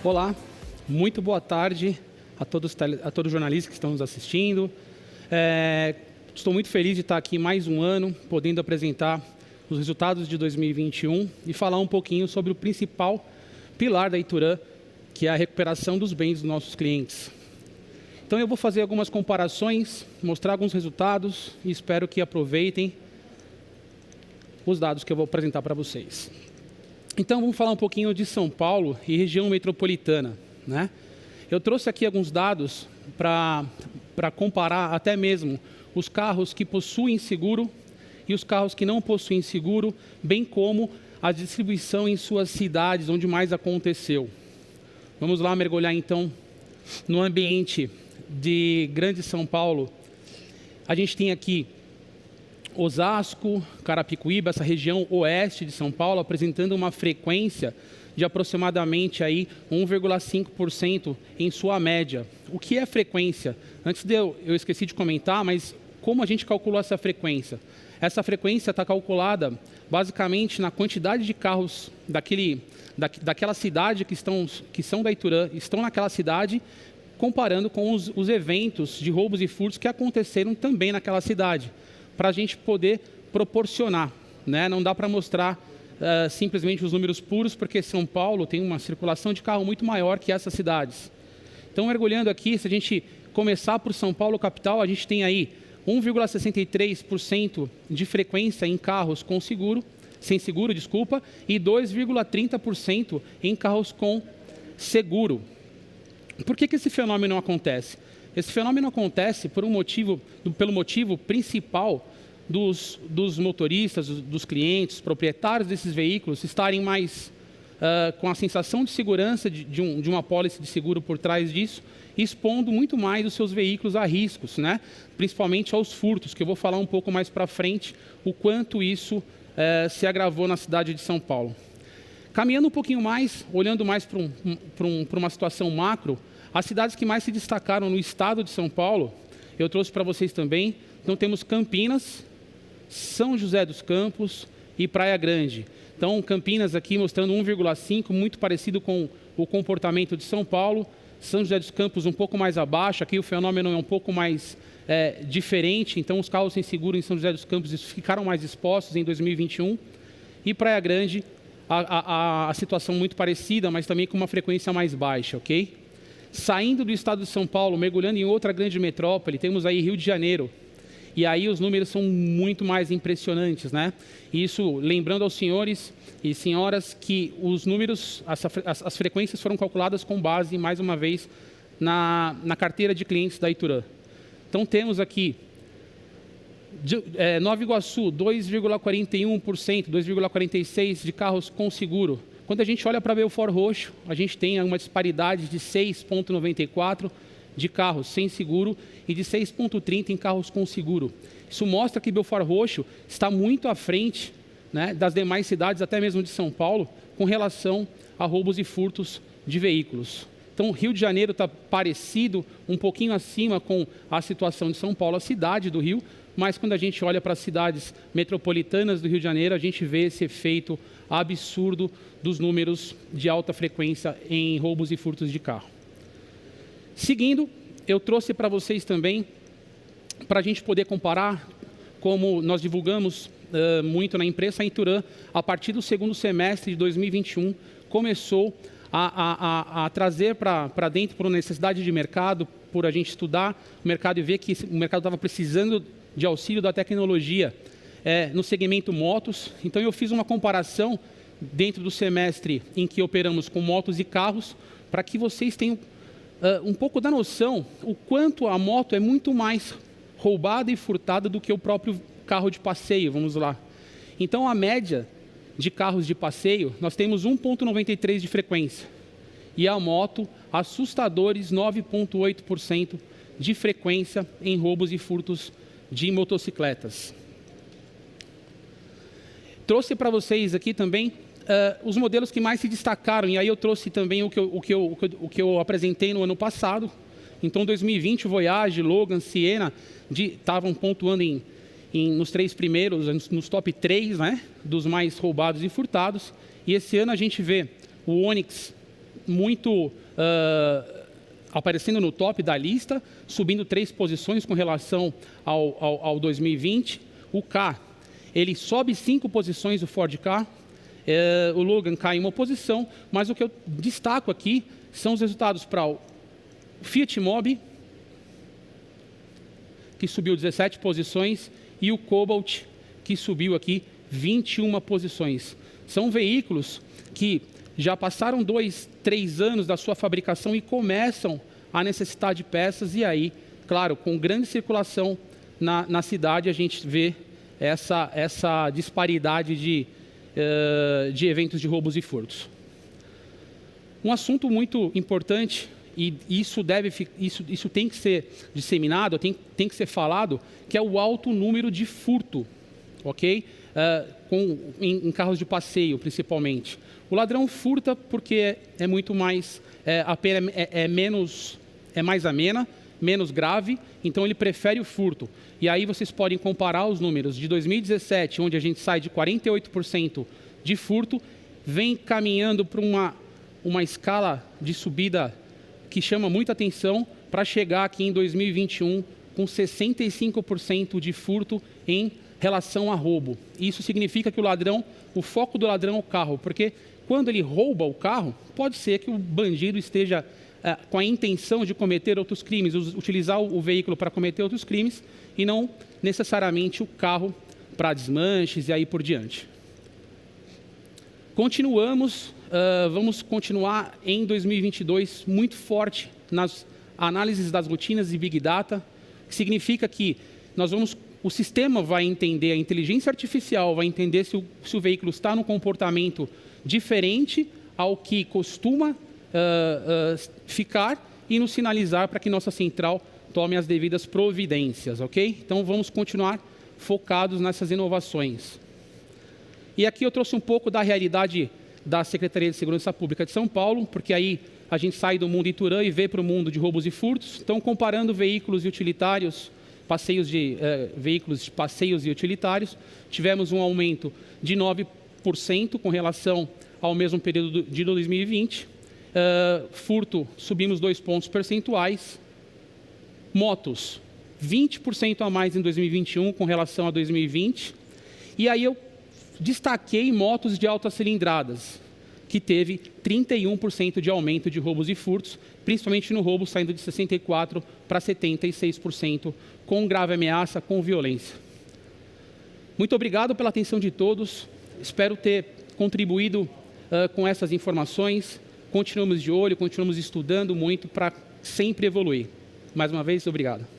Olá, muito boa tarde a todos os jornalistas que estão nos assistindo. Estou muito feliz de estar aqui mais um ano, podendo apresentar os resultados de 2021 e falar um pouquinho sobre o principal pilar da Ituran, que é a recuperação dos bens dos nossos clientes. Então eu vou fazer algumas comparações, mostrar alguns resultados e espero que aproveitem os dados que eu vou apresentar para vocês. Então vamos falar um pouquinho de São Paulo e região metropolitana, né? Eu trouxe aqui alguns dados para comparar até mesmo os carros que possuem seguro e os carros que não possuem seguro, bem como a distribuição em suas cidades onde mais aconteceu. Vamos lá mergulhar então no ambiente de Grande São Paulo. A gente tem aqui Osasco, Carapicuíba, essa região oeste de São Paulo, apresentando uma frequência de aproximadamente aí 1,5% em sua média. O que é frequência? Antes eu esqueci de comentar, mas como a gente calculou essa frequência? Essa frequência está calculada basicamente na quantidade de carros daquela cidade que são da Ituran, estão naquela cidade, comparando com os eventos de roubos e furtos que aconteceram também naquela cidade, para a gente poder proporcionar, né? Não dá para mostrar simplesmente os números puros, porque São Paulo tem uma circulação de carro muito maior que essas cidades. Então, mergulhando aqui, se a gente começar por São Paulo capital, a gente tem aí 1,63% de frequência em carros sem seguro, e 2,30% em carros com seguro. Por que esse fenômeno acontece? Esse fenômeno acontece pelo motivo principal dos motoristas, dos clientes, proprietários desses veículos estarem mais com a sensação de segurança de uma apólice de seguro por trás disso, expondo muito mais os seus veículos a riscos, né? Principalmente aos furtos, que eu vou falar um pouco mais para frente o quanto isso se agravou na cidade de São Paulo. Caminhando um pouquinho mais, olhando mais para uma situação macro, as cidades que mais se destacaram no estado de São Paulo, eu trouxe para vocês também. Então temos Campinas, São José dos Campos e Praia Grande. Então Campinas aqui mostrando 1,5, muito parecido com o comportamento de São Paulo. São José dos Campos um pouco mais abaixo, aqui o fenômeno é um pouco mais diferente. Então os carros sem seguro em São José dos Campos ficaram mais expostos em 2021. E Praia Grande, a situação muito parecida, mas também com uma frequência mais baixa, ok? Saindo do estado de São Paulo, mergulhando em outra grande metrópole, temos aí Rio de Janeiro. E aí os números são muito mais impressionantes, né? Isso, lembrando aos senhores e senhoras que os números, as frequências foram calculadas com base, mais uma vez, na carteira de clientes da Ituran. Então temos aqui Nova Iguaçu, 2,41%, 2,46% de carros com seguro. Quando a gente olha para Belford Roxo, a gente tem uma disparidade de 6,94% de carros sem seguro e de 6,30% em carros com seguro. Isso mostra que Belford Roxo está muito à frente, né, das demais cidades, até mesmo de São Paulo, com relação a roubos e furtos de veículos. Então, Rio de Janeiro está parecido, um pouquinho acima com a situação de São Paulo, a cidade do Rio, mas quando a gente olha para as cidades metropolitanas do Rio de Janeiro, a gente vê esse efeito absurdo dos números de alta frequência em roubos e furtos de carro. Seguindo, eu trouxe para vocês também, para a gente poder comparar, como nós divulgamos muito na imprensa, a Ituran, a partir do segundo semestre de 2021, começou a trazer para dentro, por necessidade de mercado, por a gente estudar o mercado e ver que o mercado estava precisando de auxílio da tecnologia no segmento motos. Então eu fiz uma comparação dentro do semestre em que operamos com motos e carros, para que vocês tenham um pouco da noção o quanto a moto é muito mais roubada e furtada do que o próprio carro de passeio, vamos lá. Então a média de carros de passeio, nós temos 1,93 de frequência. E a moto, assustadores 9,8% de frequência em roubos e furtos de motocicletas. Trouxe para vocês aqui também os modelos que mais se destacaram, e aí eu trouxe também o que eu apresentei no ano passado. Então, 2020, o Voyage, Logan, Siena estavam pontuando nos três primeiros, nos top 3, né, dos mais roubados e furtados. E esse ano a gente vê o Onix muito aparecendo no top da lista, subindo 3 posições com relação ao 2020. O Ka, ele sobe 5 posições, o Ford Ka. O Logan cai em uma posição, mas o que eu destaco aqui são os resultados para o Fiat Mobi, que subiu 17 posições, e o Cobalt, que subiu aqui 21 posições. São veículos que já passaram 2, 3 anos da sua fabricação e começam a necessitar de peças, e aí, claro, com grande circulação na cidade, a gente vê essa disparidade de eventos de roubos e furtos. Um assunto muito importante, e isso tem que ser disseminado, tem que ser falado, que é o alto número de furto, ok? Em carros de passeio, principalmente. O ladrão furta porque é muito mais, a pena é mais amena, menos grave, então ele prefere o furto. E aí vocês podem comparar os números de 2017, onde a gente sai de 48% de furto, vem caminhando para uma escala de subida que chama muita atenção, para chegar aqui em 2021 com 65% de furto em relação a roubo. Isso significa que o foco do ladrão é o carro, porque quando ele rouba o carro, pode ser que o bandido esteja com a intenção de cometer outros crimes, utilizar o veículo para cometer outros crimes, e não necessariamente o carro para desmanches e aí por diante. Vamos continuar em 2022 muito forte nas análises das rotinas e Big Data, que significa que o sistema vai entender, a inteligência artificial vai entender se o veículo está num comportamento diferente ao que costuma ficar, e nos sinalizar para que nossa central tome as devidas providências, ok? Então vamos continuar focados nessas inovações. E aqui eu trouxe um pouco da realidade da Secretaria de Segurança Pública de São Paulo, porque aí a gente sai do mundo Iturã e vê para o mundo de roubos e furtos. Então, comparando veículos e utilitários, veículos de passeios e utilitários, tivemos um aumento de 9% com relação ao mesmo período de 2020. Furto, subimos 2 pontos percentuais. Motos, 20% a mais em 2021 com relação a 2020. E aí eu destaquei motos de altas cilindradas, que teve 31% de aumento de roubos e furtos, principalmente no roubo, saindo de 64% para 76%, com grave ameaça, com violência. Muito obrigado pela atenção de todos. Espero ter contribuído com essas informações. Continuamos de olho, continuamos estudando muito para sempre evoluir. Mais uma vez, obrigado.